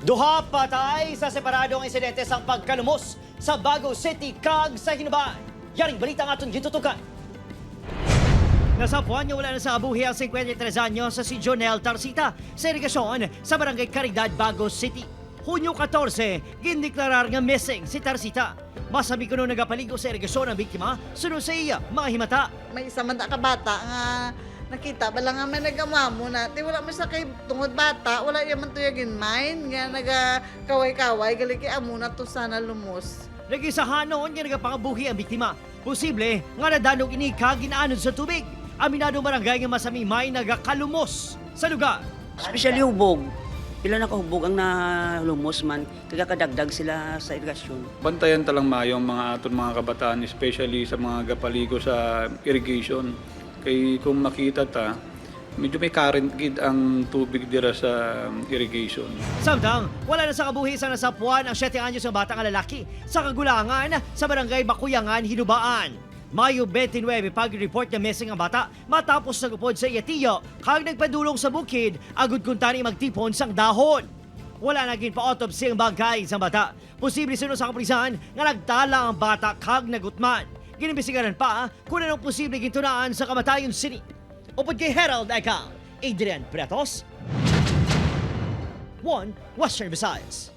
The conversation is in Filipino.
Duha patay sa separadong insidente sa pagkalumos sa Bago City, kag sa Hinubaan. Yaring balita nga itong gitutukan. Nasapuan niya wala na sa abuhi ang 53 anyos sa si Jonel Tarsita sa irigasyon sa Barangay Caridad, Bago City. Hunyo 14, gindeklarar nga missing si Tarsita. Masabi ko nung nagapaligo sa irigasyon ang biktima, sunod sa iya, mga himata. May isa man ka bata nga nakita bala nga may nagamamo na ti wala man sa kay tungod bata wala yaman to yagin mine nga nagakaway-kaway gali kay amo na to sana lumos. Nagisahan noon nga nagapangabuhi ang biktima. Posible nga nadanog ini kaginaanon sa tubig. Aminado barangay nga masami may nagakalumos sa lugar. Especially hubog. Pila na kahubog ang nalumos man, kagakadagdag sila sa irigasyon. Bantayan talang mayo ang mga aton mga kabataan, especially sa mga gapaligo sa irrigation. Kay kung makita ta, medyo may current gid ang tubig dira sa irrigation. Samtang, wala na sa kabuhi sa nasapuan ang 7 anyos ng batang lalaki sa kagulangan sa barangay Bakuyangan, Hinubaan. Mayo 29, pag-report na missing ang bata matapos nagupod sa iyatiyo kag nagpadulong sa bukid agud kung tani magtipon sang dahon. Wala naging pa-autopsy ang bagay sa bata. Posible sino sa kapulisan nga nagtala ang bata kag nagutman. Ginibisigaran pa kung anong posible gintunaan sa kamatayon sini. Upod kay Herald Eka, Adrian Pretos, 1 Western Visayas.